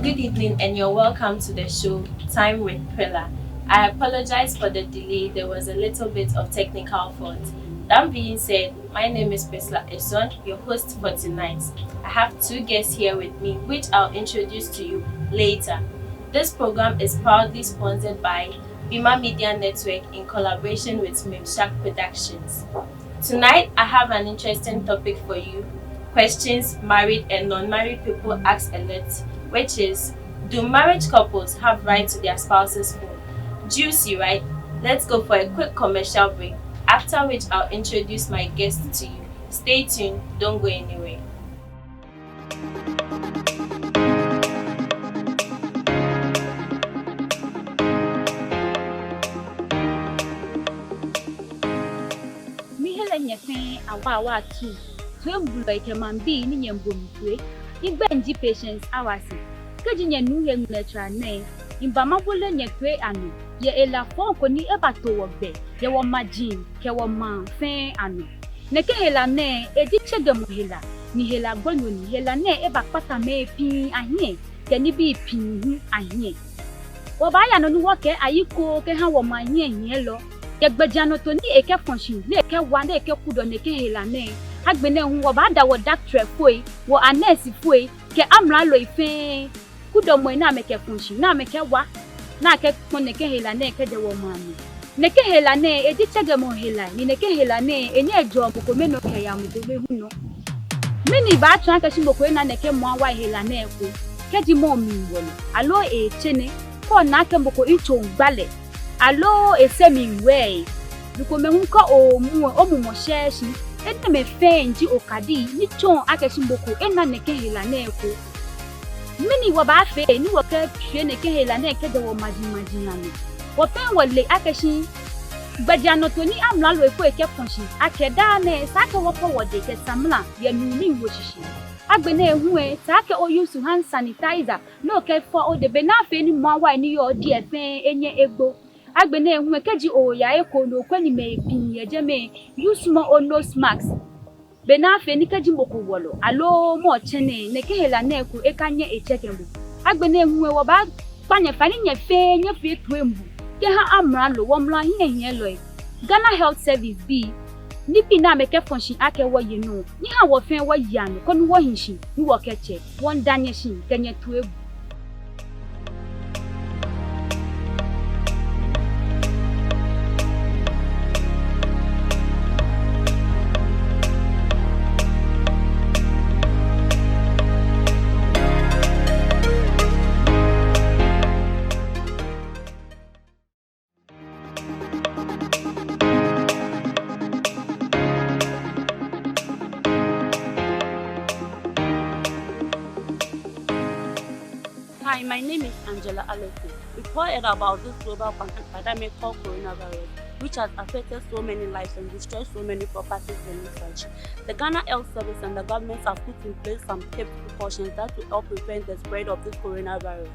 good evening and you're welcome to the show Time with Prilla. I apologize for the delay, there was a little bit of technical fault. That being said, my name is Prilla, your host for tonight. I have two guests here with me, which I'll introduce to you later. This program is proudly sponsored by Bema Media Network in collaboration with Mimshark Productions. Tonight, I have an interesting topic for you. Questions married and non-married people ask a lot, which is, do marriage couples have right to their spouse's phone? Juicy, right? Let's go for a quick commercial break, after which I'll introduce my guest to you. Stay tuned, don't go anywhere. Awa too. So like a man be in your boom way. You benji patience hours. Kajin new young letter name. In Bamabulan ye gray anu. Ye ela fonko ni ebato work be. Ye wa majin, kewa man, fain anu. Neke hela ne, ediche gemuhela. Ni hela bonyo ni hela ne eba pata me pin anye. Keni bi pin anye. Wabaya no wake ayiko ke ha wa manye yelo. Yegbejano to ni eke function le ke wa le ke kudo ne ke hela ne agbene hu wo ba da wo doctor foi wo anesi foi ke amra lo ife kudo mo na me ke function na me ke wa na ke kon ne ke hela ne ke de wo mami ne ke hela ne e di chege mo hela ni ne ke hela ne enye ejo ko me no ke ya mo do me hu no mini ba tran ka shimbo ko na ne ke mo wa hela ne ko ke di mo mi wo no alo e chene ko na ke mboko icho ngbale Allo esemi way. Duko me hunka o mu sheshi. Ene me fenji okadi ni chon akeshimboko ena neke hela neko. Mini waba fe ni wake tue neke hela neke de wo majinano. Wopen wale akeshi bajano to ni amla lo efo eke fonshi. Akeda ne sake wopo wode ke samla ye nuni wo shishi. Agbene ehue sake o use hand sanitizer no ke for o de be na fe ni mo wa ni yo di efen enye egbo. Agbene ehun keji o ya eko no kwani me pin yeje me use mo o nose mask be na fe ni keji mboko wolo alo mo chene ne ke hela na eko e kanye e chekembu agbene ehun wo ba panye fani nye fe twembu ke ha amra lo wo mla hie lo Ghana Health Service B ni bi na me ke function ake wo ye no ni ha wo fe wo ya no ko ni wo hinshi ni wo ke che won danye shin kenye twembu. Hi, my name is Angela Alote. We heard about this global pandemic called coronavirus, which has affected so many lives and destroyed so many properties and research. The Ghana Health Service and the government have put in place some safe precautions that will help prevent the spread of this coronavirus.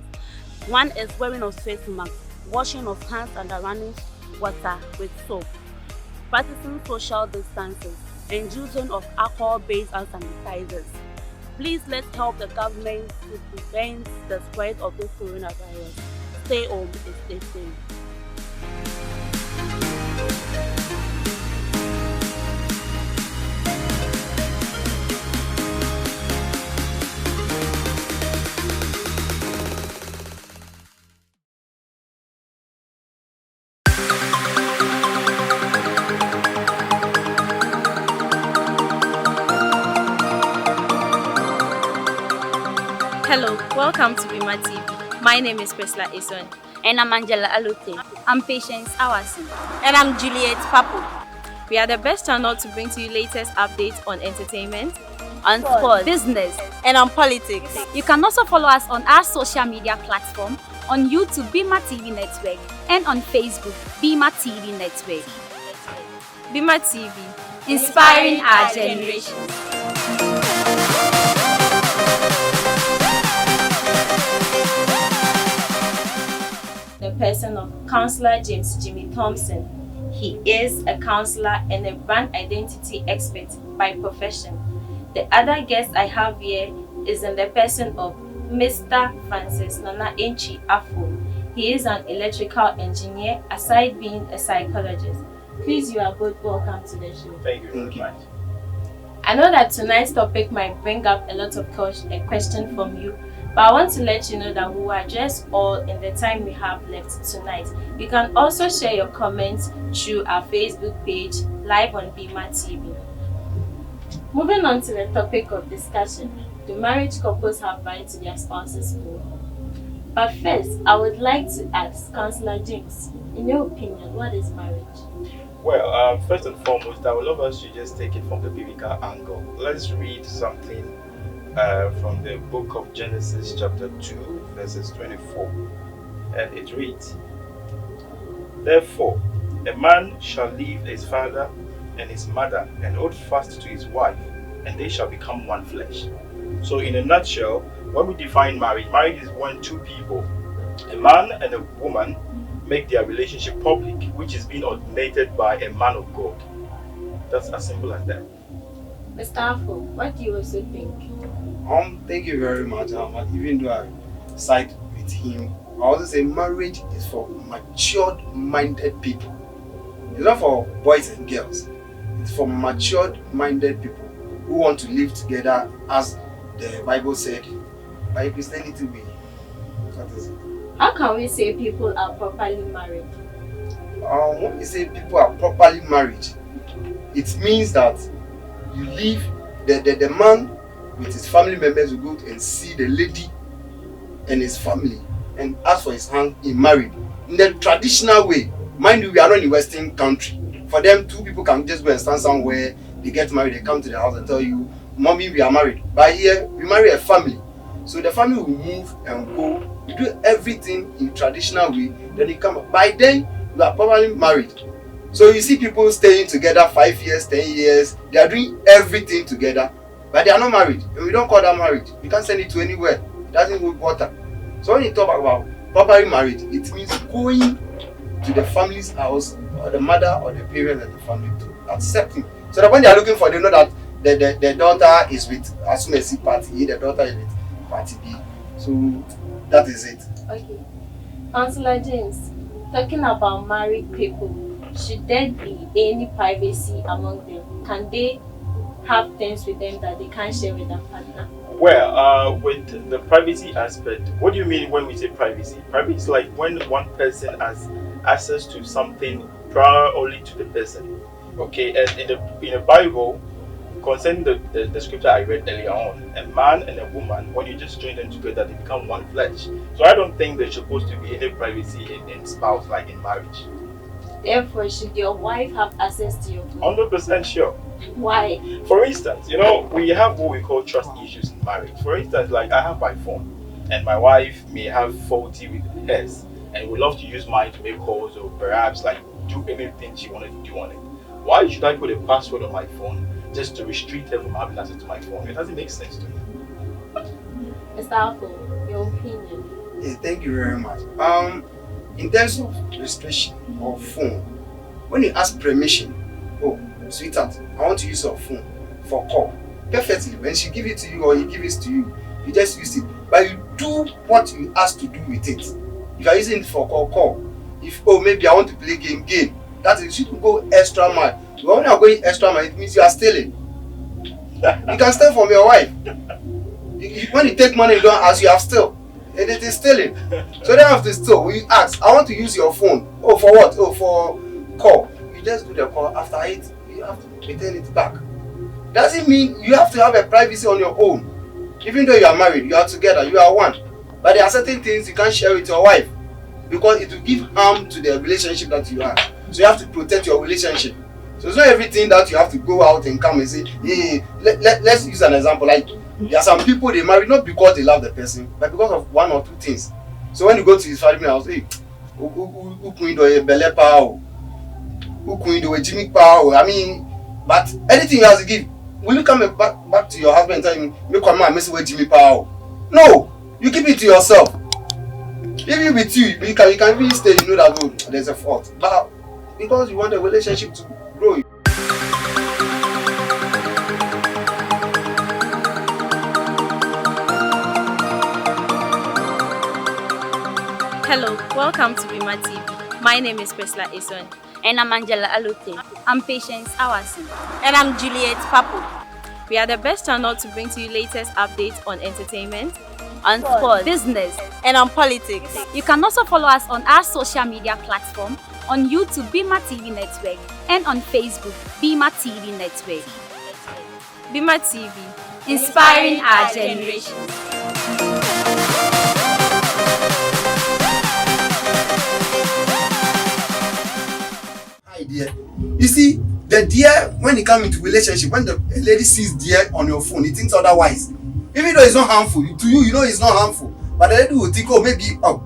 One is wearing of face masks, washing of hands under running water with soap, practicing social distancing, and using of alcohol-based hand sanitizers. Please let's help the government to prevent the spread of this coronavirus. Stay home and stay safe. Hello, welcome to Bema TV. My name is Prilla. And I'm Angela Alote. I'm Patience Awasi. And I'm Juliet Papo. We are the best channel to bring to you latest updates on entertainment, on sports, business, and on politics. You can also follow us on our social media platform, on YouTube Bema TV Network, and on Facebook Bema TV Network. Bema TV, inspiring our generation. The person of Councillor James Jimmy Thompson. He is a counselor and a brand identity expert by profession. The other guest I have here is in the person of Mr. Francis Nana Enchi Afo. He is an electrical engineer aside being a psychologist. Please, you are both welcome to the show. Thank you very much. I know that tonight's topic might bring up a lot of questions from you, but I want to let you know that we will address all in the time we have left tonight. You can also share your comments through our Facebook page, live on Bema TV. Moving on to the topic of discussion, do marriage couples have right to their spouse's phone? But first, I would like to ask Councillor James, in your opinion, what is marriage? Well, first and foremost, I would love us to just take it from the biblical angle. Let's read something from the book of Genesis chapter 2, verses 24. And it reads, "Therefore, a man shall leave his father and his mother and hold fast to his wife, and they shall become one flesh." So in a nutshell, when we define marriage, marriage is when two people, a man and a woman, make their relationship public, which is being ordinated by a man of God. That's as simple as that. Mr. Afo, what do you also think? Thank you very much. Even though I side with him, I also say marriage is for matured-minded people. It's not for boys and girls. It's for matured-minded people who want to live together, as the Bible said, by Christianity way. What is it? How can we say people are properly married? When we say people are properly married, it means that you leave the man with his family members will go and see the lady and his family and ask for his hand in marriage. In the traditional way, mind you, we are not in Western country. For them, two people can just go and stand somewhere, they get married, they come to the house and tell you, "Mommy, we are married." But here, we marry a family. So the family will move and go. You do everything in traditional way, then you come. By then, you are probably married. So you see people staying together 5 years, 10 years. They are doing everything together, but they are not married. And we don't call that marriage. You can't send it to anywhere. It doesn't hold water. So when you talk about properly married, it means going to the family's house, or the mother or the parents of the family to accept him. So that when they are looking for, they know that the daughter is with Asumesi party, the daughter is with party B. So that is it. Okay. Councillor James, talking about married people, should there be any privacy among them? Can they have things with them that they can't share with their partner? Well, with the privacy aspect, what do you mean when we say privacy? Privacy is like when one person has access to something prior only to the person. Okay, and in the Bible, concerning the scripture I read earlier on, a man and a woman, when you just join them together, they become one flesh. So I don't think there's supposed to be any privacy in spouse like in marriage. Therefore, should your wife have access to your phone? 100% sure. Why? For instance, we have what we call trust issues in marriage. For instance, like I have my phone, and my wife may have faulty with hers, and would love to use mine to make calls or perhaps like do anything she wanted to do on it. Why should I put a password on my phone just to restrict her from having access to my phone? It doesn't make sense to me. Mr. Afo, your opinion? Yeah, thank you very much. In terms of restriction of phone, when you ask permission, "Oh, sweetheart, I want to use your phone for call," perfectly. When she give it to you or he give it to you, you just use it. But you do what you ask to do with it. If you are using it for call. If maybe I want to play game. That is, you should go extra mile. When you are going extra mile, it means you are stealing. You can steal from your wife. When you take money, you don't ask, you have still. And it is stealing. So they have to steal. When you ask, "I want to use your phone." "Oh, for what?" "Oh, for call." You just do the call. After it, you have to return it back. Doesn't mean you have to have a privacy on your own. Even though you are married, you are together, you are one. But there are certain things you can't share with your wife because it will give harm to the relationship that you have. So you have to protect your relationship. So it's not everything that you have to go out and come and say, "Hey, let's use an example. Like there are some people they marry not because they love the person, but because of one or two things. So when you go to his family house, "Hey, who do a belle power? Who do a Jimmy power?" I mean, but anything you have to give, will you come back to your husband and tell him, "Make one man mess with Jimmy power"? No, you keep it to yourself. Maybe with you can really stay. You know that there's a fault, but because you want the relationship to grow. Hello, welcome to Bema TV. My name is Prilla Eson. And I'm Angela Alote. I'm Patience Awasi. And I'm Juliet Papo. We are the best channel to bring to you latest updates on entertainment, On sports, Business. and on politics. You can also follow us on our social media platform on YouTube Bema TV Network and on Facebook Bema TV Network. Bema TV, Inspiring our generation. Hi dear. You see, the dear, when it comes into relationship, when the lady sees dear on your phone, he thinks otherwise. Even though it's not harmful, to you, you know it's not harmful. But the lady will think, oh, maybe, oh.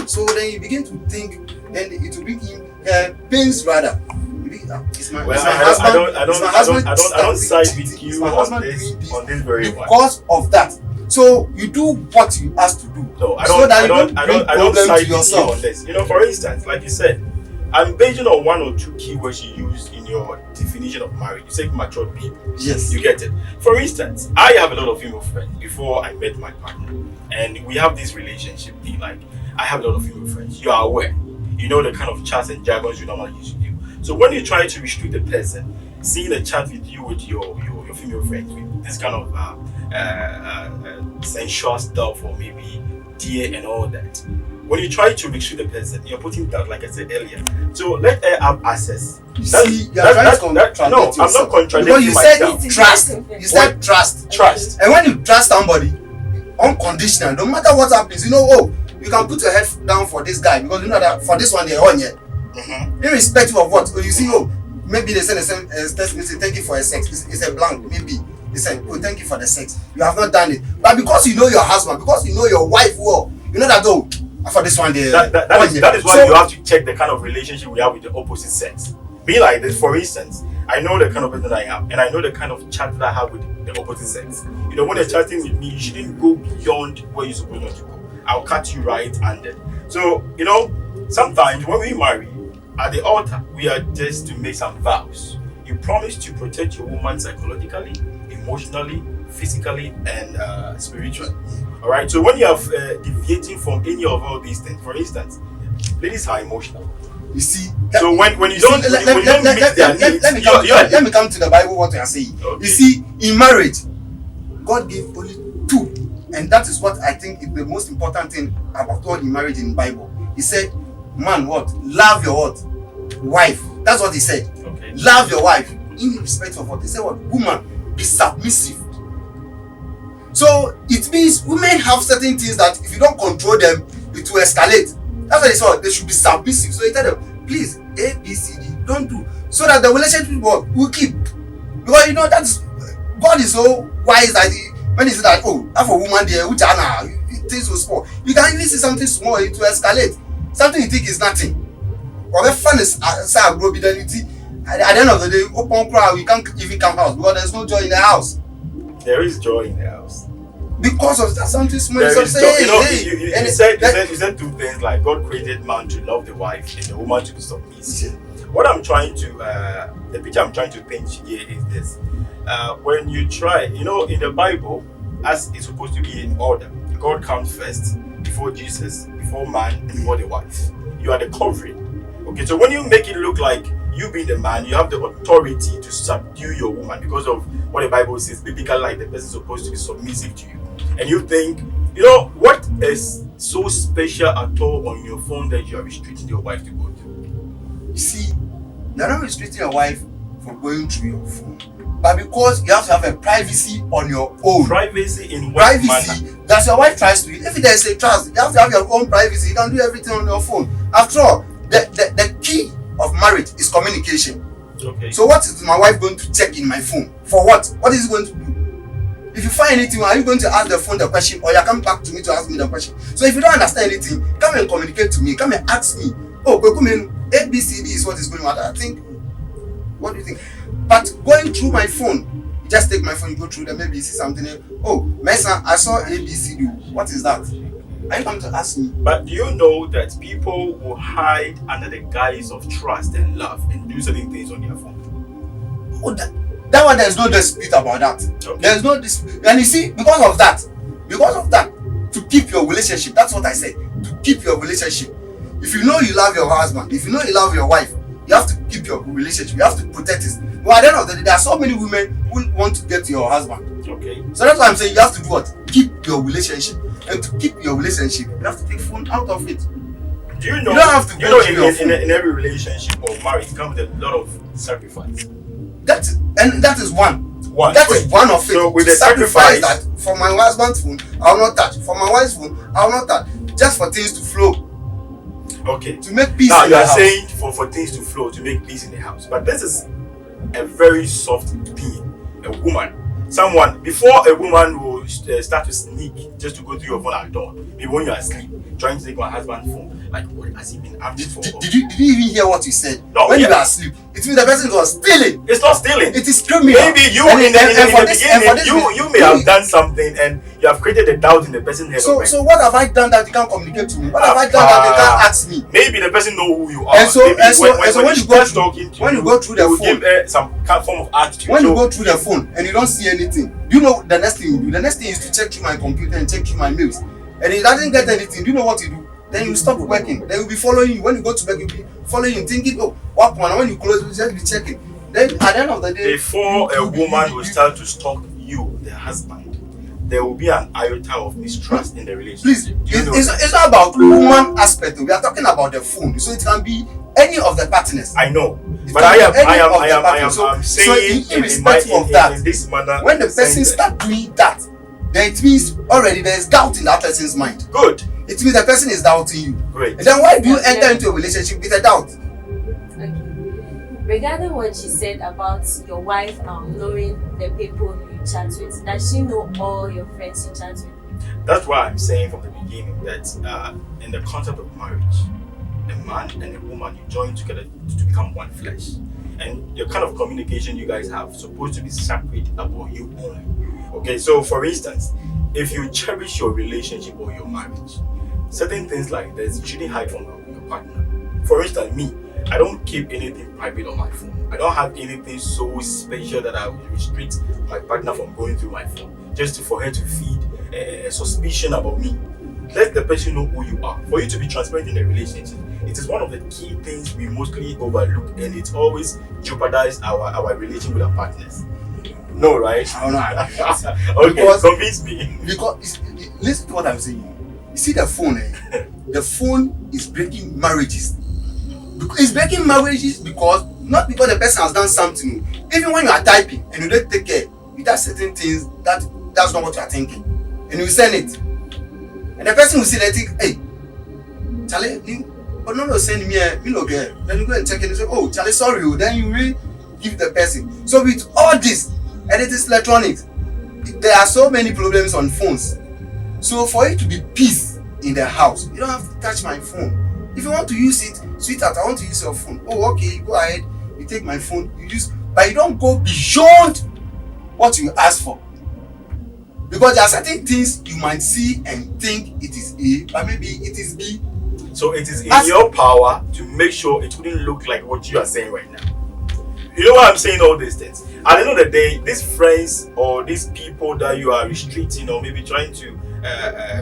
So then you begin to think, then it will bring him pains rather. It's my husband. I don't side with you on this very one. Because of that. So you do what you asked to do. No, I so that I don't side with you on this. You know, for instance, like you said, I'm basing on one or two keywords you use in your definition of marriage. You say mature people. Yes. You get it. For instance, I have a lot of female friends before I met my partner. And we have this relationship thing. Like, I have a lot of female friends. You are aware. You know the kind of chats and jargons you normally use with you. So when you try to restrict the person, seeing a chat with you with your female friends with this kind of sensual stuff or maybe dear and all that. When you try to restrict the person, you're putting that, like I said earlier. So let her have access. You see, you're trying to contradict yourself. I'm not contradicting because you myself. said trust. You said trust. Trust. And when you trust somebody, unconditional, no matter what happens, you know, oh, you can put your head down for this guy because you know that for this one they're on yet. Irrespective of what, you see, oh, maybe they send a text message, thank you for your sex. It's a blank, maybe. They say, oh, thank you for the sex. You have not done it. But because you know your husband, because you know your wife well, you know that, oh, for this one, that is why you have to check the kind of relationship we have with the opposite sex. Be like this, for instance, I know the kind of person I am, and I know the kind of chat that I have with the opposite sex. You know, when you're chatting with me, you shouldn't go beyond where you're supposed not to go. I'll cut you right-handed. So, you know, sometimes when we marry, at the altar, we are just to make some vows. You promise to protect your woman psychologically, emotionally, physically, and spiritually. All right. So when you are deviating from any of all these things, for instance, ladies are emotional. You see. So when you don't meet their needs, let me come to the Bible. What you are saying. Okay. You see, in marriage, God gave only two, and that is what I think is the most important thing about God in marriage in the Bible. He said, "Man, what? Love your what? Wife." That's what he said. Okay. Love your wife in respect of what he said. What? Woman, be submissive. So it means women have certain things that if you don't control them, it will escalate. That's why they said they should be submissive. So he tell them, please, A, B, C, D, don't do. So that the relationship will keep. Because you know that's God is so wise that when he said that, oh, I have a woman there, which are now things will small. You can even see something small, it will escalate. Something you think is nothing. Or the fun is at the end of the day, open crowd, you can't even come house because there's no joy in the house. There is joy in the house. Because of that, something small. You said two things like God created man to love the wife and the woman to be submissive. What I'm trying to, the picture I'm trying to paint here is this. When you try, you know, in the Bible, as it's supposed to be in order, God comes first, before Jesus, before man, and before the wife. You are the covering. Okay, so when you make it look like you being the man, you have the authority to subdue your woman because of what the Bible says, biblically, like the person is supposed to be submissive to you. And you think, you know, what is so special at all on your phone that you are restricting your wife to go to? You see, you're not restricting your wife from going through your phone, but because you have to have a privacy on your own. Privacy in what manner? That your wife tries to. If there is a trust, you have to have your own privacy. You can do everything on your phone. After all, the key of marriage is communication. Okay. So what is my wife going to check in my phone? For what? What is it going to do? If you find anything, are you going to ask the phone the question or you come back to me to ask me the question? So if you don't understand anything, come and communicate to me. Come and ask me. Oh, ABCD is what is going on. I think, what do you think? But going through my phone, you just take my phone, you go through them, maybe you see something. Oh, Mesa, I saw ABCD. What is that? Are you coming to ask me? But do you know that people will hide under the guise of trust and love and do certain things on their phone? Oh, that one, there's no dispute about that. Okay. There's no dispute. And you see, because of that, to keep your relationship, that's what I said, to keep your relationship. If you know you love your husband, if you know you love your wife, you have to keep your relationship. You have to protect it. But at the end of the day, there are so many women who want to get to your husband. Okay. So that's why I'm saying you have to do what? Keep your relationship. And to keep your relationship, you have to take phone out of it. Do you know? You don't have to go through your phone. In every relationship or marriage comes with a lot of sacrifice. That is one. That is Wait. one of it. So with to the sacrifice, that for my husband's phone, I will not touch. For my wife's phone, I will not touch. Just for things to flow. Okay. To make peace Now in you the are house. saying for things to flow, to make peace in the house. But this is a very soft being, a woman. Someone, before a woman will start to sneak just to go to your phone at dawn, maybe when you are asleep, trying to take my husband's phone, like what has he been up to for? Did you even hear what you said? No, when yeah. you are asleep, it means the person was stealing. It's not stealing. It is criminal. Maybe you in the beginning, you may have this- done something and you have created a doubt in the person's head. So what have I done that you can't communicate to me? What have I done that you can't ask me? Maybe the person know who you are. And so- Maybe and so- when and so you when you start go- talking to when you you, go through the you will phone- give some form of attitude. When So- you go through the phone and you don't see anything, do you know the next thing you do? The next thing is to check through my computer and check through my mails. And if I didn't get anything, do you know what you do? Then you stop working. Then you'll be following you. When you go to work, you'll be following you, thinking, oh, what one? When you close, you'll just be checking. Then at the end of the day, before a woman will start to stalk you, the husband, there will be an iota of mistrust in the please, relationship. Do you know that? it's not about woman aspect. We are talking about the phone, so it can be any of the partners. I know, It but can I be am any of the partners. I'm So saying irrespective of that, in this manner. when the saying person that- start doing that, then it means already there is doubt in that person's mind. good, It means the person is doubting you. great. And then why do you enter into a relationship with a doubt? Okay. Regarding what she said about your wife knowing the people you chat with, does she know all your friends you chat with? That's why I'm saying from the beginning that in the concept of marriage, a man and a woman, you join together to become one flesh. And the kind of communication you guys have supposed to be sacred about you only. Okay, so for instance, if you cherish your relationship or your marriage, certain things like this you shouldn't hide from your partner. For instance, me, I don't keep anything private on my phone. I don't have anything so special that I will restrict my partner from going through my phone just for her to feed a suspicion about me. Let the person know who you are. For you to be transparent in a relationship, it is one of the key things we mostly overlook, and it always jeopardizes our relation with our partners. No, right? I don't know. Okay, Because- convince me. Because listen to what I'm saying. You see the phone, the phone is breaking marriages. It's breaking marriages because not because the person has done something. Even when you are typing and you don't take care, you do certain things that's not what you are thinking, and you send it, and the person will see that think, hey, Charlie, but no, send me no girl. Then you go and check it and say, oh, Charlie, sorry. Then you really give the person. So with all this, and it is electronics, there are so many problems on phones. So for it to be peace in the house, you don't have to touch my phone. If you want to use it, sweetheart, I want to use your phone. Oh, okay, go ahead. You take my phone, you use, but you don't go beyond what you ask for. Because there are certain things you might see and think it is A, but maybe it is B. So it is in your power to make sure it wouldn't look like what you are saying right now. You know why I'm saying all these things? At the end of the day, these friends or these people that you are restricting or maybe trying to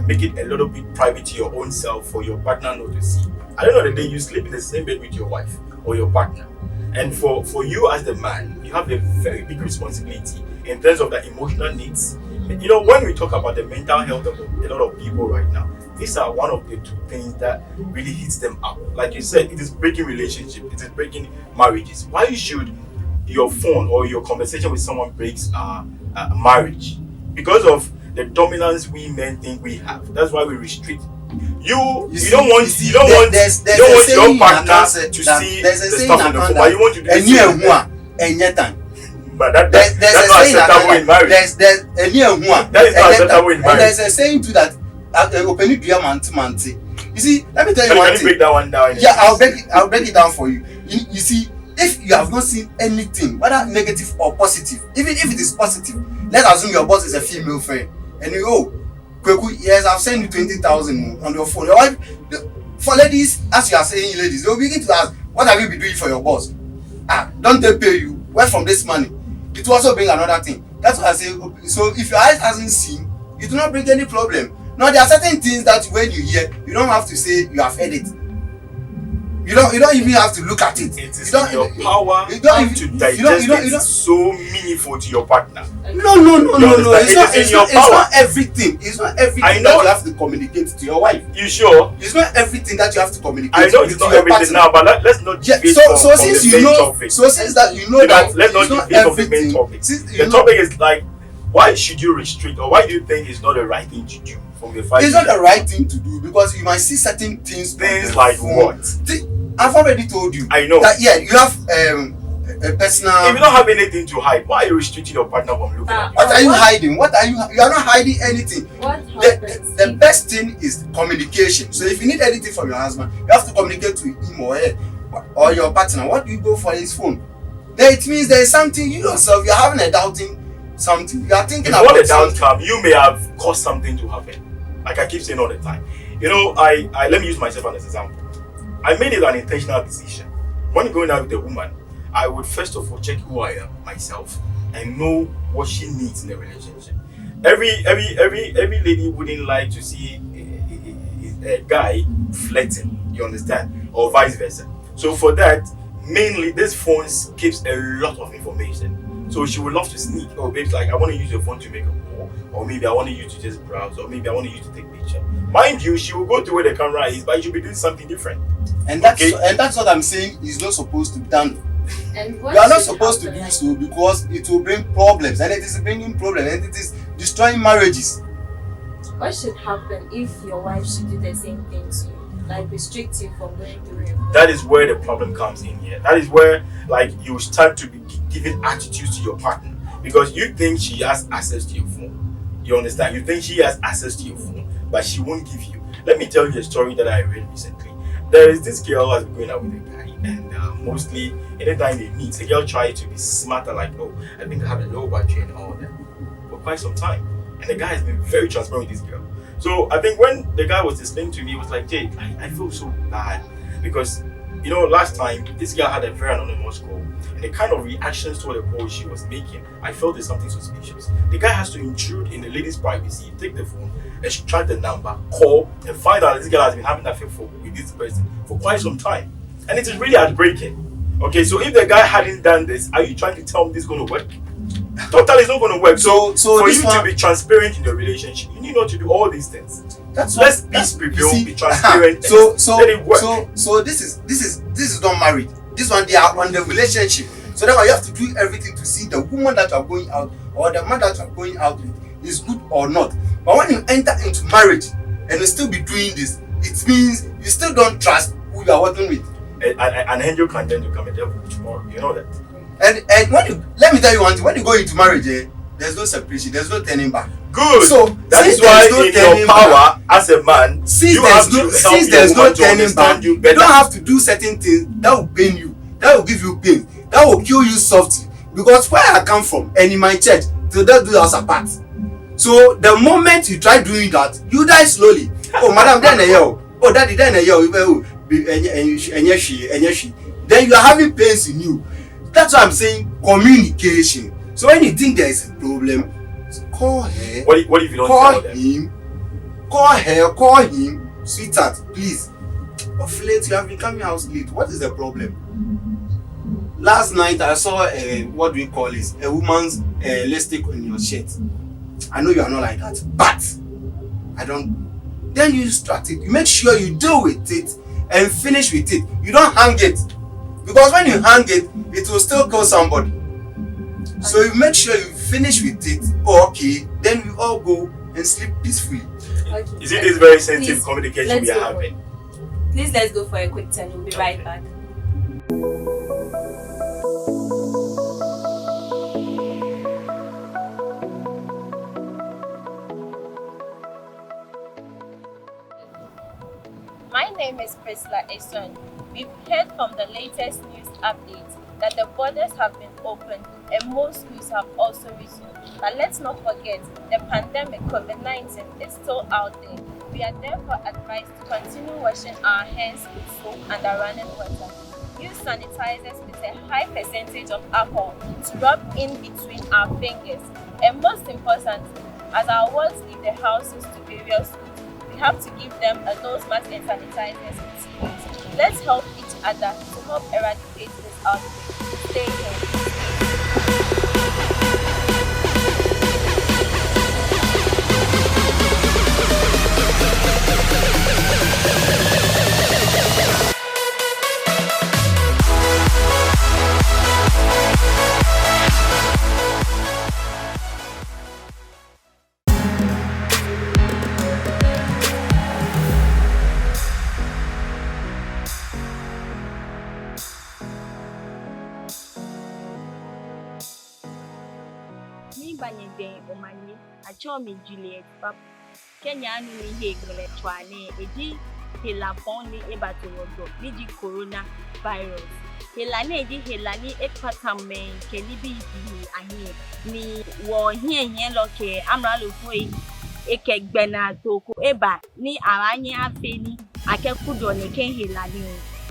make it a little bit private to your own self for your partner not to see. At the end of the day, you sleep in the same bed with your wife or your partner. And for you as the man, you have a very big responsibility in terms of the emotional needs. You know, when we talk about the mental health of a lot of people right now, these are one of the two things that really hits them up. Like you said, it is breaking relationships, it is breaking marriages. Why should your phone or your conversation with someone breaks a marriage? Because of the dominance we men think we have. That's why we restrict. You don't want your partner to see the stuff in the phone. But you want to do it. But that's not acceptable in marriage. That is not acceptable in marriage. And there's a saying too that you see, let me tell you one Can you thing. break that one down? Yeah, I'll break it down for you. You see, if you have not seen anything, whether negative or positive, even if it is positive, let's assume your boss is a female friend, and you Kweku, yes, I've sent you 20,000 on your phone. Your wife, for ladies, as you are saying, ladies, they'll begin to ask, what have you been doing for your boss? Don't they pay you? Where from this money? It will also bring another thing. That's what I say. So if your eyes hasn't seen, it will not bring any problem. No, there are certain things that when you hear, you don't have to say you have heard it. You don't even have to look at it. It is you don't, in your power you don't to even, digest you don't, it so meaningful to your partner. No. It's not everything. It's not everything that you have to communicate to your wife. You sure? It's not everything that you have to communicate. I know it's not everything now, but let's not deviate from since the you main know, topic. so since that you know that let's not deviate from the main topic. The topic is like, why should you restrict, or why do you think it's not the right thing to do from the 5 It's not the right thing to do because you might see certain things. Things like what? I've already told you. I know. That you have a personal. If you don't have anything to hide, why are you restricting your partner from looking at you? What are you hiding? What are you? You are not hiding anything. What happens? The best thing is communication. So if you need anything from your husband, you have to communicate to him or her or your partner. What do you go for his phone? Then it means there is something you yourself. You are having a doubting something. You are thinking Before about the doubt something. comes, you may have caused something to happen. Like I keep saying all the time. You know, I let me use myself as an example. I made it an intentional decision. When going out with a woman, I would first of all check who I am myself and know what she needs in a relationship. Every lady wouldn't like to see a guy flirting, you understand, or vice versa. So for that, mainly this phone keeps a lot of information. So she would love to sneak. Oh, babes, like I want to use your phone to make a call, or maybe I want to use to just browse, or maybe I want to use to take picture. Mind you, she will go to where the camera is, but she'll be doing something different. And that's what I'm saying is not supposed to be done. And You are not supposed to do so because it will bring problems, and it is bringing problems, and it is destroying marriages. What should happen if your wife should do the same thing to you, like restrict you from going through it? That is where the problem comes in here. That is where like you start to be giving attitudes to your partner because you think she has access to your phone. You understand? You think she has access to your phone, but she won't give you. Let me tell you a story that I read recently. There is this girl who has been going out with a guy, and mostly anytime they meet, the girl tries to be smarter, like, oh, I think I have a low battery and all that for quite some time. And the guy has been very transparent with this girl. So I think when the guy was explaining to me, he was like, Jake, I feel so bad because, you know, last time this girl had a very anonymous call, and the kind of reactions to the call she was making, I felt there's something suspicious. The guy has to intrude in the lady's privacy, take the phone, extract the number, call, and find out this girl has been having an affair with this person for quite some time. And it is really heartbreaking. Okay, so if the guy hadn't done this, are you trying to tell me this is going to work? Totally, it's not going to work. So for you to be transparent in your relationship, you need not to do all these things. Let's be prevail, be transparent. Let it work. So this is not married. This one they are on the relationship. So therefore you have to do everything to see the woman that you are going out or the man that you are going out with is good or not. But when you enter into marriage and you still be doing this, it means you still don't trust who you are working with. An angel can then become a devil tomorrow. You know that. And when you, let me tell you one thing, when you go into marriage, there's no separation, there's no turning back. Good. So that is why in your power as a man, you have to help your woman to understand you better. You don't have to do certain things that will pain you, that will give you pain, that will kill you softly. Because where I come from and in my church, they don't do us apart. So the moment you try doing that, you die slowly. Oh, madam, then a yell. Oh, daddy, then a yell. Then you are having pains in you. That's why I'm saying communication. So when you think there is a problem, call her. What if you don't call tell them? him? Call her, call him. Sweetheart, please. Of late, you have been coming out late. What is the problem? Last night, I saw what do we call this? A woman's lipstick on your shirt. I know you are not like that, but I don't. Then you start it. You make sure you deal with it and finish with it. You don't hang it. Because when you hang it, it will still kill somebody. So you make sure you finish with it. Oh, okay. Then we all go and sleep peacefully. Okay. Is it this very sensitive communication we are having? Please let's go for a quick turn. We'll be right back. My name is Prilla. We've heard from the latest news updates that the borders have been opened and most schools have also resumed. But let's not forget, the pandemic COVID-19 is still out there. We are therefore advised to continue washing our hands with soap and running water. Use sanitizers with a high percentage of alcohol to rub in between our fingers. And most importantly, As our wards leave the houses to various schools, we have to give them a nose mask and sanitizers and sequence. Let's help each other to help eradicate this outbreak. Stay healthy. Banyede Omani, a chomi Juliet Pap, Kenya ni Hegre Twane, Edi, Hilaboni Ebatogo, Niji Corona virus. Hilane di Hilani Ekpatame, Kelibi Ahi, ni war here loke, Amralu Fui, Ekek Bena Toko Eba, ni Aranya Afeni, Akekudo Neke Hilani,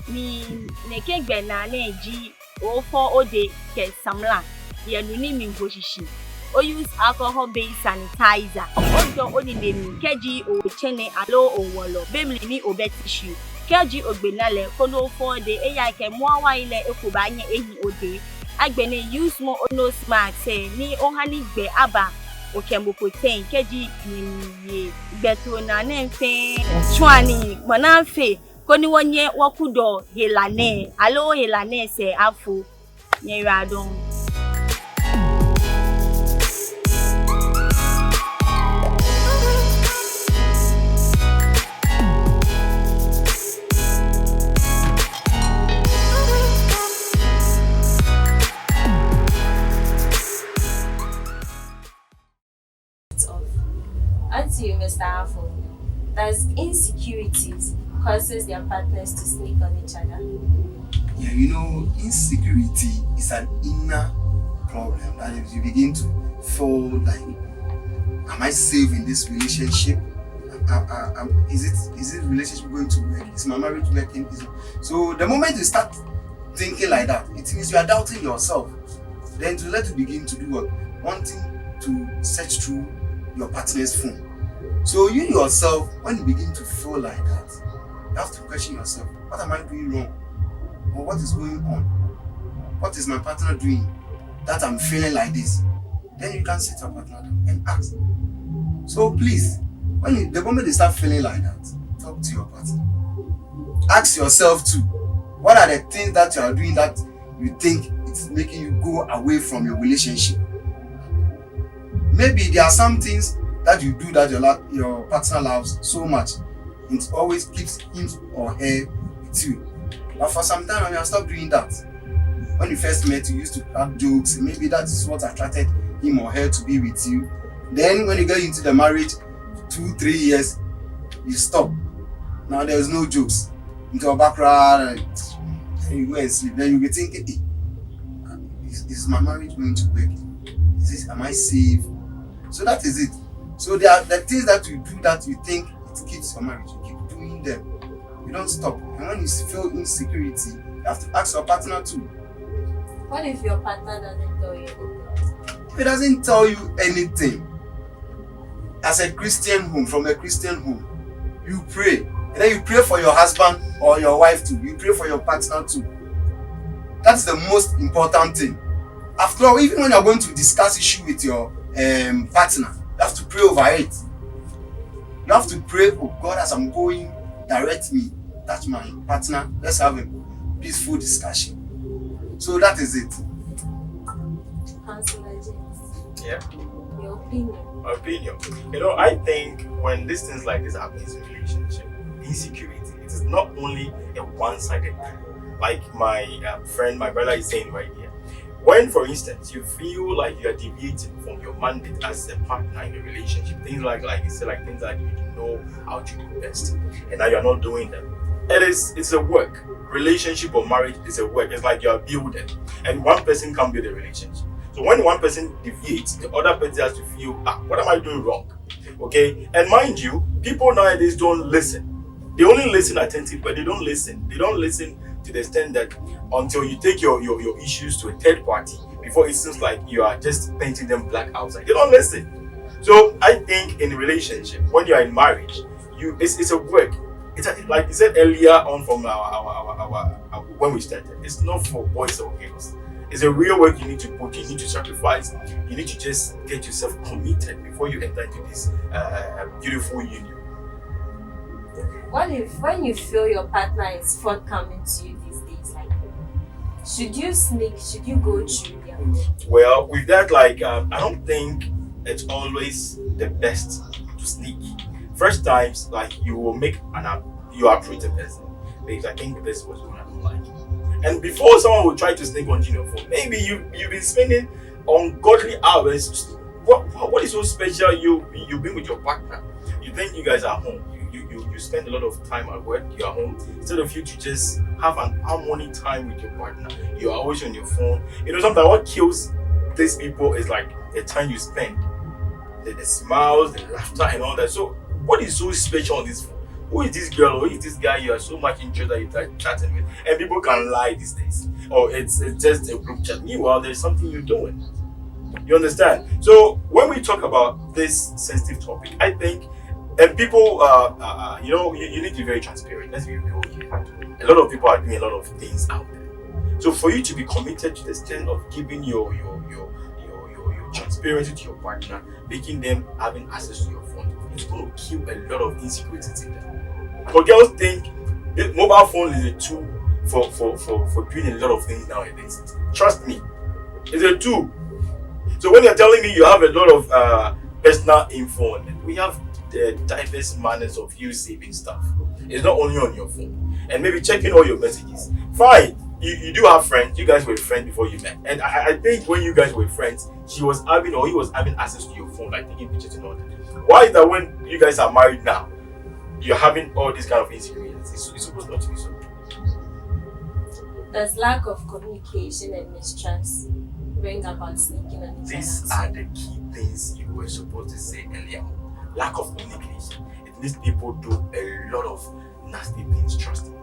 ni Neke Bena Neji, O for Ode, Ke Samla, Yanuni Mingoshishi. Or use alcohol-based sanitizer. Also, only name keji o chene alo o wolo. Bemli ni o bet tissue. Keji o benale kono for the eya ke mwa ile ekubanye ehi ode. Agbene use mo ono smart say ni ohani gbe aba o kembo ten keji ni beto na nemfe chwani manamfe koni wonye wakudo helane alo helane se afu nyeradon. To you, Mr. Afo, does insecurities causes their partners to sneak on each other? Yeah, you know, insecurity is an inner problem that if you begin to feel like, am I safe in this relationship? Is it relationship going to work? Is my marriage working? So the moment you start thinking like that, it means you are doubting yourself. Then to let you begin to do what? Wanting to search through your partner's phone. So you yourself, when you begin to feel like that, you have to question yourself, what am I doing wrong? Or what is going on? What is my partner doing that I'm feeling like this? Then you can sit your partner down and ask. So please, the moment you start feeling like that, talk to your partner. Ask yourself too, what are the things that you are doing that you think it's making you go away from your relationship? Maybe there are some things that you do that your partner loves so much, it always keeps him or her with you. But for some time, when you stop doing that, when you first met, you used to have jokes. Maybe that is what attracted him or her to be with you. Then when you get into the marriage, 2-3 years, you stop. Now there is no jokes. Into a background, and you go and sleep. Then you be thinking, hey, is my marriage going to work? Am I safe? So that is it. So there are the things that you do that you think it keeps your marriage. You keep doing them. You don't stop. And when you feel insecurity, you have to ask your partner too. What if your partner doesn't tell you? If it doesn't tell you anything, as a Christian home, from a Christian home, you pray. And then you pray for your husband or your wife too. You pray for your partner too. That's the most important thing. After all, even when you're going to discuss issue with your partner, you have to pray over it. You have to pray, oh God, as I'm going, direct me. That's my partner. Let's have a peaceful discussion. So that is it. Counselor James. Yeah. Your opinion. My opinion. You know, I think when these things like this happen in relationship, insecurity, it is not only a one-sided thing. Like my friend, my brother is saying right here. When, for instance, you feel like you are deviating from your mandate as a partner in a relationship, things like you say, like things that you know how to do best, and now you are not doing them. It's a work. Relationship or marriage is a work. It's like you are building, and one person can't build a relationship. So when one person deviates, the other person has to feel, what am I doing wrong? Okay, and mind you, people nowadays don't listen. They only listen attentively, but they don't listen. They don't listen to the extent that until you take your issues to a third party before it seems like you are just painting them black outside. They don't listen. So I think in a relationship, when you are in marriage, it's a work. Like you said earlier on from our when we started. It's not for boys or girls. It's a real work you need to put. You need to sacrifice. You need to just get yourself committed before you enter into this beautiful union. What if when you feel your partner is forthcoming to you these days, like should you sneak? Should you go through their phone? Well, with that, like I don't think it's always the best to sneak. First times, like you will make you approach the person because I think this was what I don't like. And before someone will try to sneak onto your phone, maybe you've been spending ungodly hours. What is so special? You've been with your partner. You think you guys are home. You spend a lot of time at work. You're home. Instead of you to just have an harmony time with your partner, you are always on your phone. You know, sometimes what kills these people is like the time you spend, the smiles, the laughter, and all that. So, what is so special on this phone? Who is this girl or who is this guy you are so much interested that you start chatting with? And people can lie these days. Or it's just a group chat. Meanwhile, there's something you're doing. You understand? So when we talk about this sensitive topic, I think, and people, you need to be very transparent. Let's be real here. A lot of people are doing a lot of things out there. So for you to be committed to the extent of giving your transparency to your partner, making them having access to your phone, it's going to kill a lot of insecurities in them. But girls think the mobile phone is a tool for doing a lot of things nowadays. Trust me, it's a tool. So when you're telling me you have a lot of personal info on it, we have the diverse manners of you saving stuff. It's not only on your phone. And maybe checking all your messages. Fine, you do have friends. You guys were friends before you met. And I think when you guys were friends, he was having access to your phone, like taking pictures and all that. Why is that when you guys are married now, you're having all these kind of insecurities? It's supposed not to be so. Does lack of communication and mistrust bring about sneaking on each These other? are the key things you were supposed to say earlier. Lack of communication. It means people do a lot of nasty things, trust me.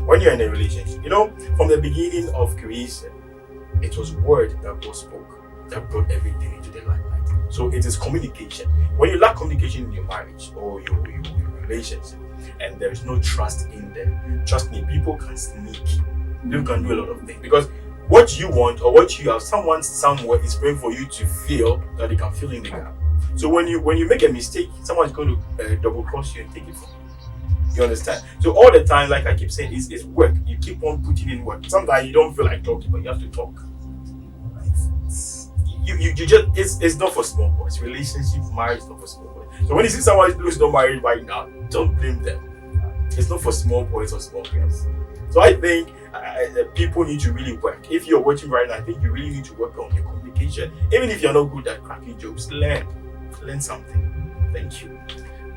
When you're in a relationship, from the beginning of creation, it was word that God spoke that brought everything into the limelight. So it is communication. When you lack communication in your marriage or your relationship, and there is no trust in them, trust me, people can sneak. People can do a lot of things because what you want or what you have, someone somewhere is praying for you to feel that they can fill in the gap. So when you make a mistake, someone's going to double cross you and take it from you. You understand? So all the time, like I keep saying, it's work. You keep on putting in work. Sometimes you don't feel like talking, but you have to talk. You just it's not for small boys. Relationship, marriage is not for small boys. So when you see someone who's not married right now, don't blame them. It's not for small boys or small girls. So I think people need to really work. If you're watching right now, I think you really need to work on your communication. Even if you're not good at cracking jokes, learn something. Thank you.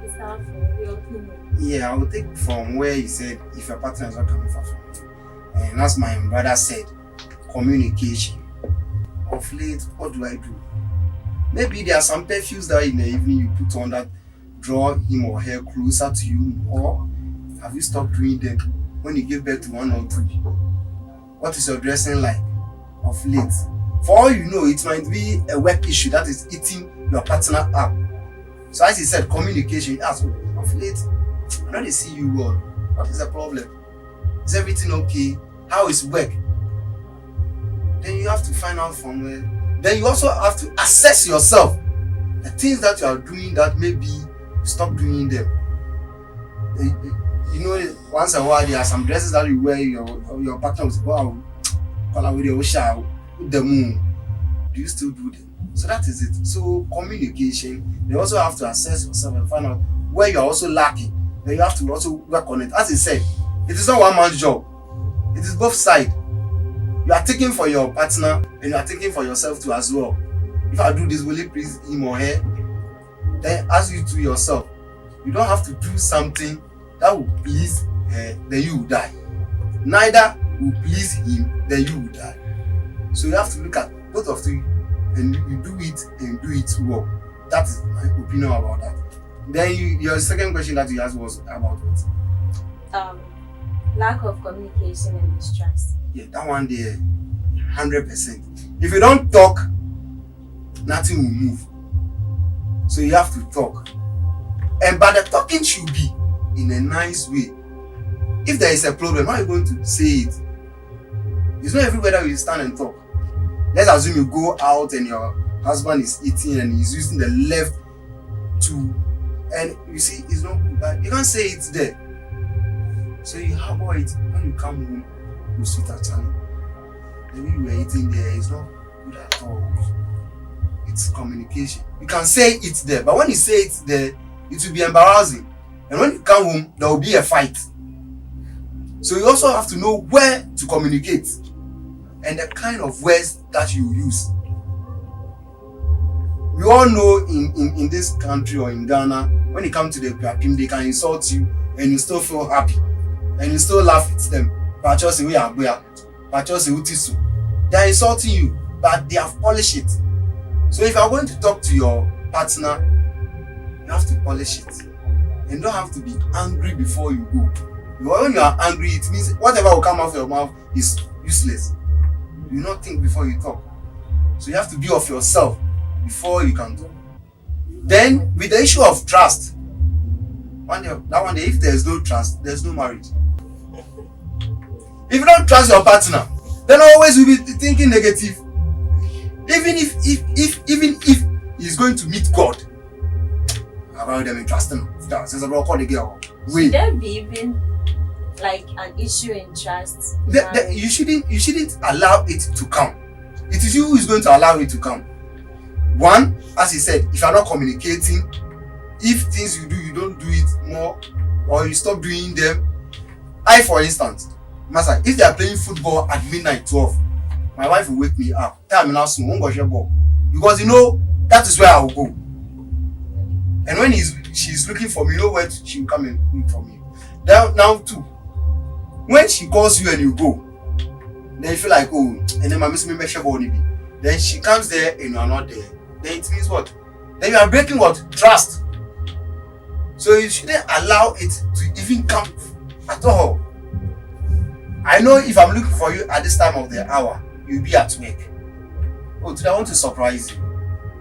Is that for your opinion? Yeah, I will take from where you said if your partner is not coming far from you. And as my brother said, communication. Of late, what do I do? Maybe there are some perfumes that in the evening you put on that draw him or her closer to you, or have you stopped doing them when you give birth to one or two? What is your dressing like of late? For all you know, it might be a work issue that is eating your partner up. So as he said, communication. Ask of late, I know they see you well. What is the problem? Is everything okay? How is work? Then you have to find out from where. Then you also have to assess yourself. The things that you are doing that maybe stop doing them. Once in a while there are some dresses that you wear, your partner will say, wow, color with your shower, with the moon. Do you still do them? So that is it. So communication, you also have to assess yourself and find out where you are also lacking. Then you have to also work on it. As he said, it is not one man's job. It is both sides. You are taking for your partner and you are taking for yourself too as well. If I do this, will it please him or her? Then as you to yourself, you don't have to do something that will please her, then you will die. Neither will please him, then you will die. So you have to look at both of you and you do it and do it well. That is my opinion about that. Then your second question that you asked was about what? Lack of communication and mistrust. Yeah, that one there, 100%. If you don't talk, nothing will move. So you have to talk. But the talking should be in a nice way. If there is a problem, how are you going to say it? It's not everywhere that you stand and talk. Let's assume you go out and your husband is eating and he's using the left to, and you see it's not good, but you can't say it there. So you harbor it when you come home to sweetheart Charlie. The way you were eating there is not good at all. It's communication. You can say it there, but when you say it there, it will be embarrassing. And when you come home, there will be a fight. So you also have to know where to communicate and the kind of words that you use. We all know in this country or in Ghana, when it comes to the Kwapim, they can insult you and you still feel happy and you still laugh at them. They are insulting you, but they have polished it. So if you are going to talk to your partner, you have to polish it. And don't have to be angry before you go. Because when you are angry, it means whatever will come out of your mouth is useless. You will not think before you talk. So you have to be of yourself before you can talk. Then with the issue of trust, if there is no trust, there is no marriage. If you don't trust your partner, then always you will be thinking negative. Even if he's going to meet God, about them and trust him. Should there be even like an issue in trust? You shouldn't allow it to come. It is you who is going to allow it to come. One, as he said, if you are not communicating, if things you do, you don't do it more, or you stop doing them. For instance, Master, if they are playing football at midnight 12, my wife will wake me up. Tell me now soon, won't go share ball. Because you know that is where I will go. And when she's looking for me, you know where she will come and look for me. Now too, when she calls you and you go, then you feel like, oh, and then my miss me share ball. Then she comes there and you are not there. Then it means what? Then you are breaking what? Trust. So you shouldn't allow it to even come at all. I know if I'm looking for you at this time of the hour, you'll be at work. Oh, today I want to surprise you.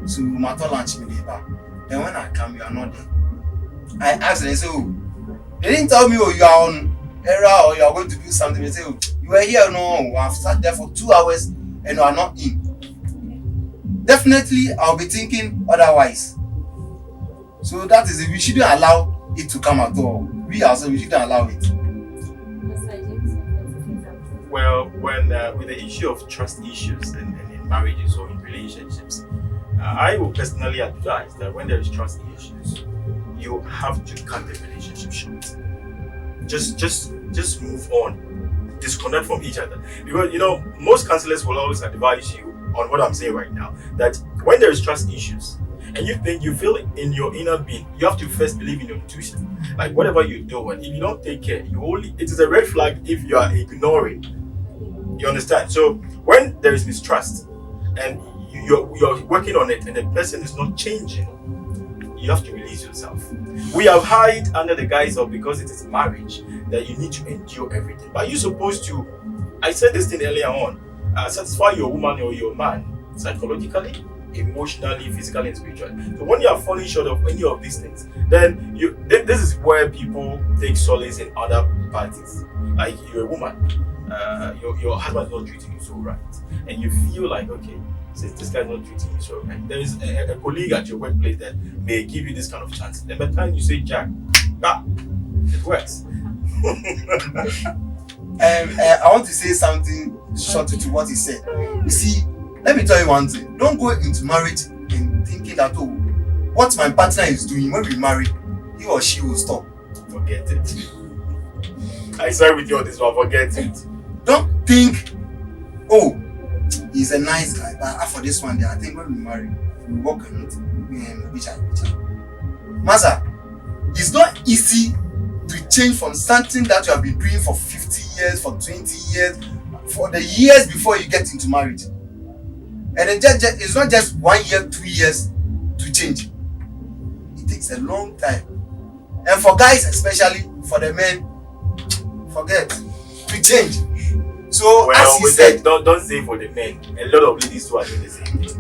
So matter lunch me there. Then when I come, you are not there. I ask and they say, oh, they didn't tell me, oh, you are on error or you are going to do something. They say, oh, you were here, no, I've sat there for 2 hours and you are not in. Definitely, I'll be thinking otherwise. So that is it. We shouldn't allow it to come at all. We ourselves, we shouldn't allow it. Well, when with the issue of trust issues and in marriages or in relationships, I will personally advise that when there is trust issues, you have to cut the relationship short. Just move on. Disconnect from each other. Because most counselors will always advise you on what I'm saying right now, that when there is trust issues and you feel in your inner being, you have to first believe in your intuition. Like whatever you do, and if you don't take care, it is a red flag if you are ignoring. You understand? So when there is mistrust and you're working on it and the person is not changing, you have to release yourself. We have hide under the guise of, because it is marriage, that you need to endure everything. But you're supposed to, I said this thing earlier on, satisfy your woman or your man psychologically, emotionally, physically, and spiritually. So when you are falling short of any of these things, then this is where people take solace in other parties. Like you're a woman, your husband is not treating you so right, and you feel like, okay, since this guy is not treating you so right, there is a colleague at your workplace that may give you this kind of chance. And by the time you say, Jack, it works. I want to say something short to what he said. You see, let me tell you one thing. Don't go into marriage and thinking that, oh, what my partner is doing when we marry, he or she will stop. Forget it. I sorry with you on this one, forget it. Don't think, oh, he's a nice guy, but for this one, I think when we marry, we work on it. Master, it's not easy to change from something that you have been doing for 50 years, for 20 years, for the years before you get into marriage. And it's not just 1 year, 2 years to change. It takes a long time. And for guys, especially for the men, forget to change. So as he said, don't say for the men. A lot of ladies too are doing the same thing.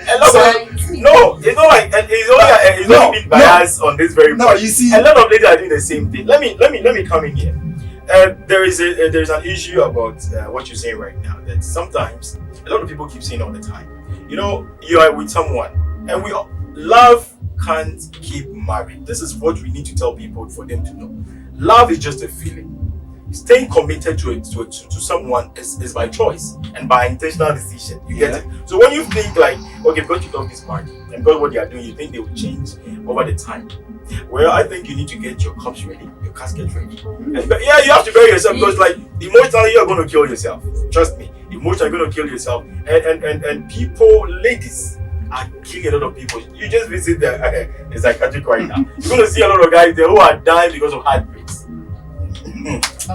A lot of No, it's not like it's only been biased on this very No, point. you see, A lot of ladies are doing the same thing. Let me come in here. There's an issue about what you're saying right now. That sometimes a lot of people keep saying all the time. You know, you are with someone, and love can't keep married. This is what we need to tell people for them to know. Love is just a feeling. Staying committed to someone is by choice and by intentional decision. You get it? So when you think like, okay, because you love this party and because what they are doing, you think they will change over the time. Well, I think you need to get your cups ready, your casket ready. Yeah, you have to bury yourself because like emotionally you're going to kill yourself. Trust me, emotionally you're going to kill yourself. And people, ladies, are killing a lot of people. You just visit the psychiatric right now. You're going to see a lot of guys there who are dying because of heartbreaks.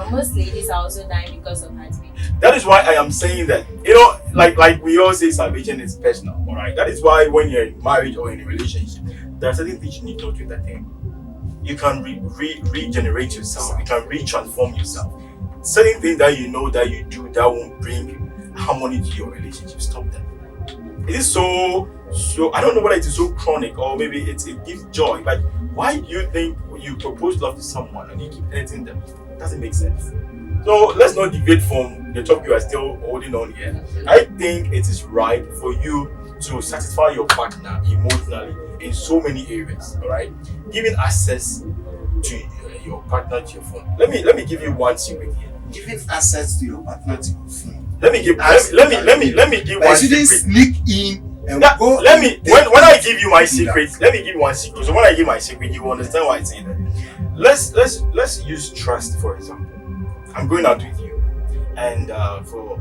Most ladies are also dying because of heartbreak. That is why I am saying that, you know, like we all say, salvation is personal, all right? That is why when you're in marriage or in a relationship, there are certain things you need not to entertain. You can regenerate yourself. You can re-transform yourself. Certain things that you know that you do that won't bring harmony to your relationship, stop them. It is so I don't know whether it is so chronic or maybe it gives joy. Like, why do you think you propose love to someone and you keep hurting them? It doesn't make sense. So let's not deviate from the topic you are still holding on here. I think it is right for you to satisfy your partner emotionally in so many areas. All right, giving access to your partner to your phone. Let me give you one secret here. giving access to your partner to your phone. Let me give one secret. Sneak in and go. Let me when I give you my secret, let me give you one secret. So when I give my secret, you will understand why I say that. Let's use trust for example. I'm going out with you, and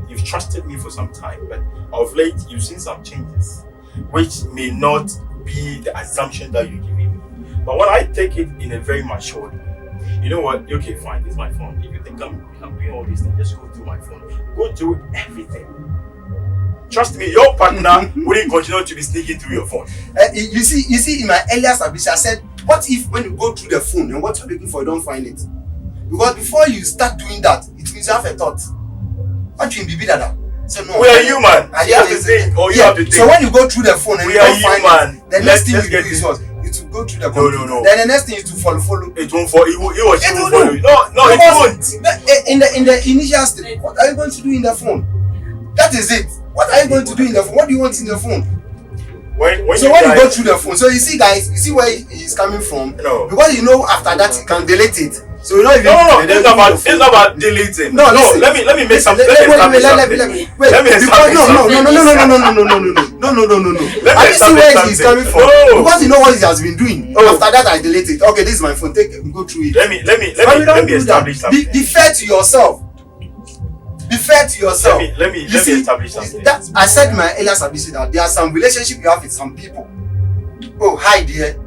you've trusted me for some time, but of late you've seen some changes, which may not be the assumption that you're giving me. But when I take it in a very mature way, you know what? Okay, fine. It's my phone. If you think I'm doing all these things, just go through my phone. Go through everything. Trust me, your partner wouldn't continue to be sneaking through your phone. You see, in my earlier submission, I said, what if when you go through the phone and what you're looking for, you don't find it? Because before you start doing that, it means you have a thought. What you be that? So no, we are human. You have to think, or you have to think. So when you go through the phone and we you don't find it, the next thing you do is what? To go through the computer. No. Then the next thing is to follow. It won't follow. It won't follow you. No, it won't. In the initial stage, what are you going to do in the phone? That is it. What are you going to do in the phone? What do you want in the phone? When you go through the phone, so you see, guys, you see where he's coming from. No. Because you know after that you can delete it. So you know if it's not about deleting. No. Let me make something. Let me establish something. No. Are you see where he's coming from? Because you know what he has been doing. After that I delete it. Okay, this is my phone. Go through it. Let me establish something. Be fair to yourself. Be fair to yourself. Let me establish something. I said in my earlier submission that there are some relationships you have with some people. Oh, hi dear,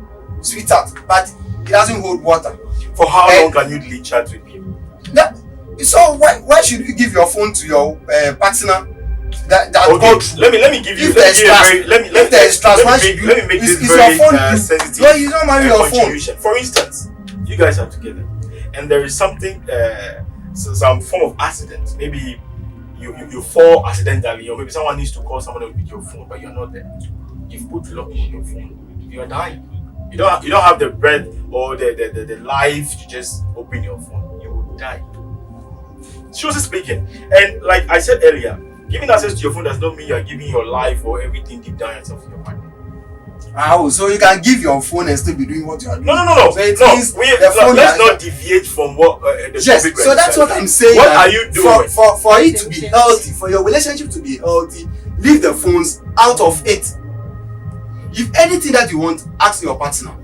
sweetheart, but it doesn't hold water. For how long can you delete chat with people? So why should you give your phone to your partner? Okay, let me give you. If there is trust, let me make this very sensitive. No, you don't marry your phone. For instance, you guys are together, and there is something, some form of accident. Maybe you fall accidentally, or maybe someone needs to call someone with your phone, but you're not there. You've put lock on your phone. You are dying. You don't have the breath or the life to just open your phone. You will die. Seriously speaking, and like I said earlier, giving access to your phone does not mean you are giving your life or everything deep down yourself to your partner. So you can give your phone and still be doing what you are doing. No. So let's not deviate from what the topic. So that's what I'm saying. What are you doing? For it to be healthy, for your relationship to be healthy, leave the phones out of it. If anything that you want, ask your partner.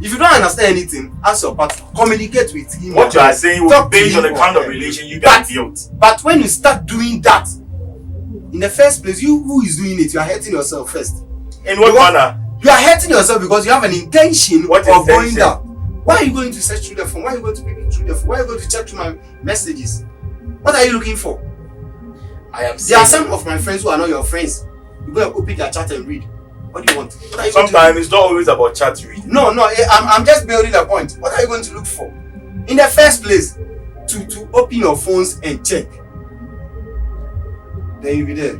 If you don't understand anything, ask your partner. Communicate with him. What you are saying will be based on the kind of relation you guys built. But when you start doing that, in the first place, you who is doing it, you are hurting yourself first. In what manner? You are hurting yourself because you have an intention of going down. Why are you going to search through the phone? Why are you going to pick it through the phone? Why are you going to check through my messages? What are you looking for? There are some of my friends who are not your friends. You go and open their chat and read. What do you want? Sometimes it's not always about chat reading. No, I'm just building a point. What are you going to look for? In the first place, to open your phones and check. Then you'll be there.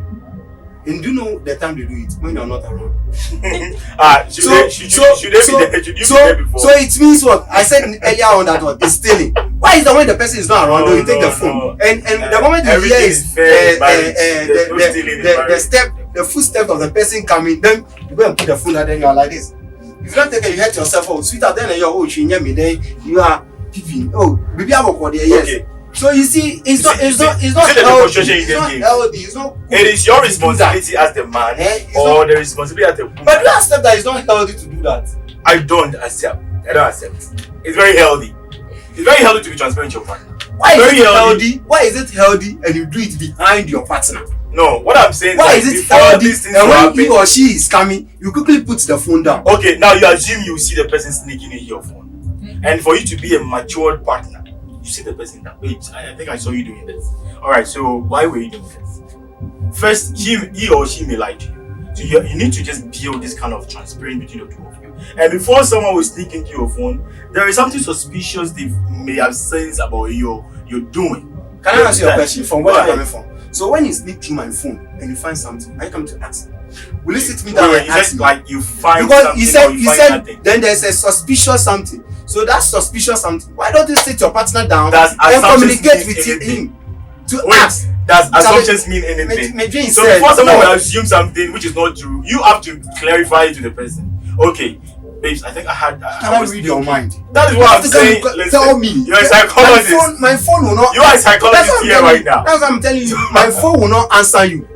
And do you know the time they do it? When you're not around. Should they be there before? So it means what? I said earlier on that what? It's stealing. Why is that when the person is not around, you take the phone? And the moment you hear is the footstep of the person coming, then you go and put the phone and then you are like this. If you don't take it, you hurt yourself. Oh, sweetheart, then you're she near me, then you are peeping. Oh, baby, I will call there. Yes. Okay. So you see, it's not healthy. It's not. It is your responsibility as the man, or the responsibility as the woman. But do you accept that it's not healthy to do that? I don't accept. It's very healthy. It's very healthy to be transparent with your partner. Why is it healthy? Why is it healthy and you do it behind your partner? No, what I'm saying why is it healthy and when he or she is coming, you quickly put the phone down? Okay, now you assume you see the person sneaking in your phone. And for you to be a matured partner, you see the person that, wait, I think I saw you doing this. Alright, so why were you doing this? First, he or she may lie to you. So you need to just build this kind of transparency between the two of you. And before someone will sneak into your phone, there is something suspicious they may have sensed about you're doing. Can I ask you a question from where you're coming from? So when you sneak through my phone and you find something, are you coming to ask me? Will you sit me down and ask me? Like you find because something you said then there's a suspicious something. So that suspicious something, why don't you sit your partner down and communicate with him to ask? Does assumptions mean anything? So before someone will assume something which is not true, you have to clarify it to the person. Okay, babes, I think Can I read your mind? That is what I'm saying. Tell me. You're a psychologist. My phone will not. You are a psychologist here right now. That's what I'm telling you. My phone will not answer you.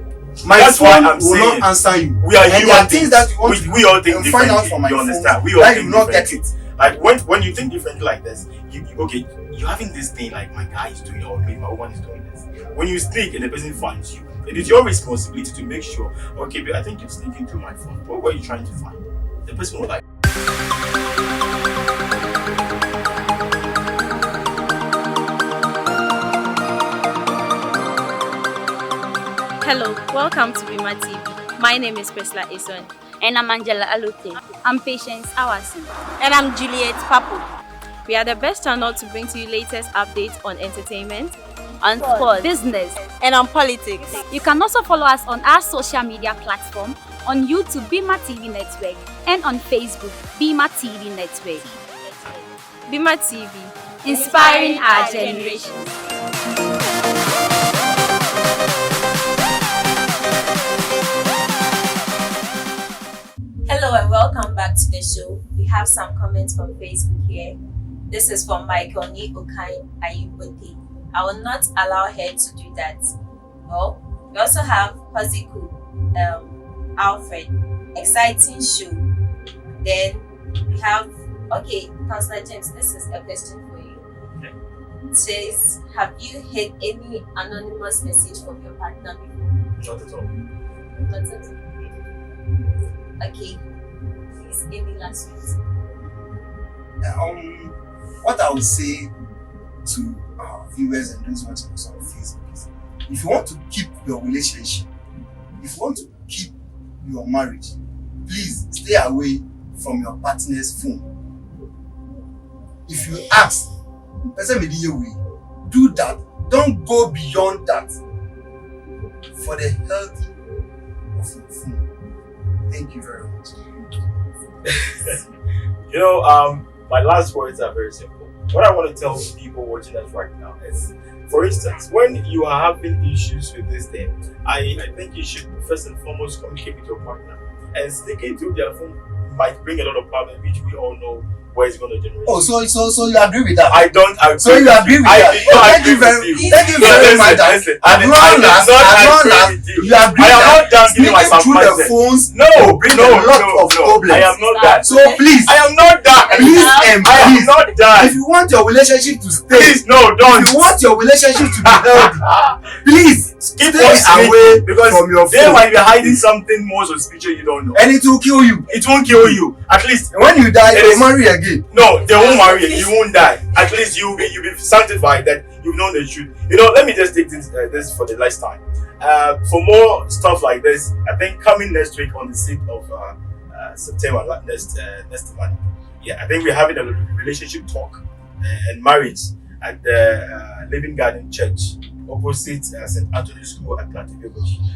My phone will not answer you. We are human things that you want we all think find out differently. from my You phone. understand? We all That think you not get differently. it. Like when you think differently like this, you're having this thing like my guy is doing or maybe my woman is doing this. When you sneak and the person finds you, it is your responsibility to make sure, okay, but I think you're sneaking through my phone. What were you trying to find? The person will like. Hello, welcome to Bema TV. My name is Prilla. And I'm Angela Alote. I'm Patience Awasi. And I'm Juliet Papo. We are the best channel to bring to you latest updates on entertainment, On sports, Business, and on politics. You can also follow us on our social media platform on YouTube Bema TV Network and on Facebook Bema TV Network. Bema TV, Inspiring our generation. Hello and welcome back to the show. We have some comments from Facebook here. This is from Michael Ni Okai Ayubote. I will not allow her to do that. Well, we also have Poziku Alfred. Exciting show. Then we have, okay, Councillor James, this is a question for you. Okay. It says, have you heard any anonymous message from your partner before? Not at all. Not at all. Okay. Please, any last words? What I would say to our viewers and those watching us on Facebook is, if you want to keep your relationship, if you want to keep your marriage, please stay away from your partner's phone. If you ask, do that. Don't go beyond that for the health of your phone. Thank you very much. My last words are very simple. What I want to tell people watching us right now is, for instance, when you are having issues with this thing, I think you should first and foremost communicate with your partner. And sneaking through their phone might bring a lot of problems, which we all know where it's going to generate. Oh, so you agree with that? I don't agree. So you agree with that? Thank you very much. As long as you agree that sneaking through the phones will bring a lot of problems. I am not that. So please, I am not that. Please, I am not that. If you want your relationship to stay, Please, no, don't. if you want your relationship to be healthy, please Keep stay away because from your they phone. might be hiding something more suspicious you don't know. And it will kill you. It won't kill you. At least And when you die, It you'll is- marry again. no, they won't marry you. You won't die. At least you'll be sanctified that you've known the truth. Let me just take this for the last time. For more stuff like this, I think coming next week on the 6th of September, next month. Yeah, I think we're having a relationship talk and marriage at the Living Garden Church opposite St. Anthony's School at Plantagenet.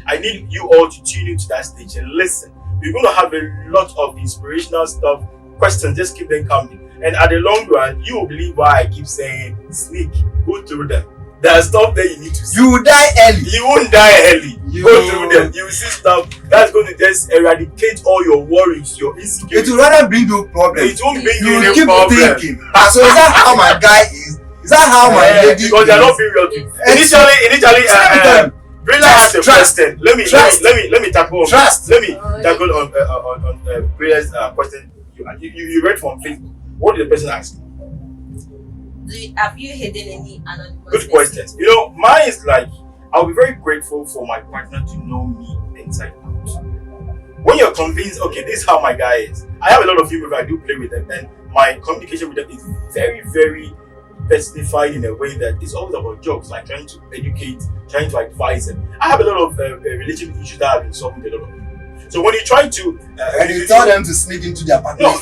I need you all to tune into that stage and listen. We're going to have a lot of inspirational stuff, questions, just keep them coming. And at the long run, you will believe why I keep saying sneak, go through them. There's stuff that you need to see. You will die early. You won't die early. Go through them. You will see stuff that's going to just eradicate all your worries, your insecurities. It will rather bring you problems. It won't bring You you will any keep problem. thinking. So is that how my guy is? Is that how my lady because they're not is? being real to you. Initially, Prilla has a question. Let me tackle. Trust. Let me tackle on Prilla's question. You read from Facebook. What did the person ask? Have you hidden any anonymous? Good question. You know, mine is like, I'll be very grateful for my partner to know me inside out. When you're convinced, okay, this is how my guy is. I have a lot of people I do play with them, and my communication with them is very, very personified in a way that it's always about jokes, like trying to educate, trying to advise them. I have a lot of relationship issues that I've been solving with a lot of people. So when you try to and you tell them to sneak into their partner. no,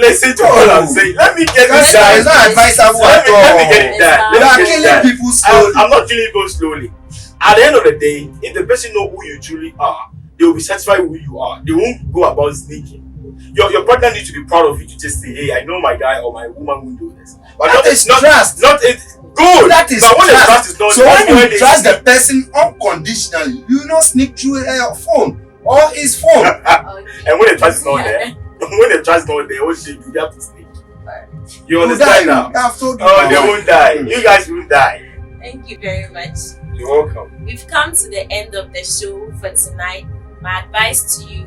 listen to what I'm saying. Let me get it done. It's not advisable at all. Let me get it done. You Let are me get it killing done. people slowly. I'm not killing people slowly. At the end of the day, if the person know who you truly are, they will be satisfied with who you are. They won't go about sneaking. Your partner needs to be proud of you to just say, hey, I know my guy or my woman will do this. But That is trust. Not it. Good. That is but when the trust. trust is not, So that's when where you trust the person unconditionally, you will not sneak through your phone or his phone. and when the trust is not there, when the trust is not there, what do you have to sneak? You You understand die. now? I've told you. Oh, they won't die. You guys won't die. Thank you very much. You're welcome. We've come to the end of the show for tonight. My advice to you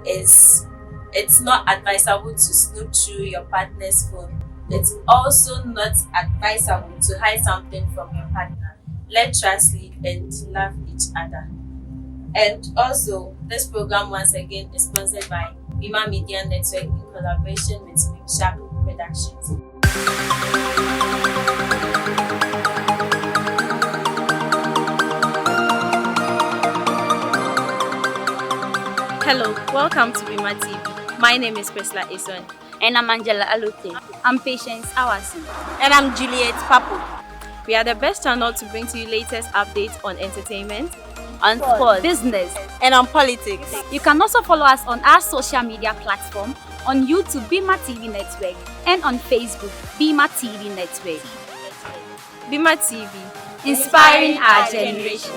is it's not advisable to snoop through your partner's phone. It's also not advisable to hide something from your partner. Let trust lead and love each other. And also, this program once again is sponsored by Bema Media Network in collaboration with Mimshark Production. Hello, welcome to Bema TV. My name is Prilla. And I'm Angela Alote. I'm Patience Awasi. And I'm Juliet Papo. We are the best channel to bring to you latest updates on entertainment, On sports Business. and on politics. You can also follow us on our social media platform on YouTube Bema TV Network and on Facebook Bema TV Network. Bema TV, Inspiring our generation.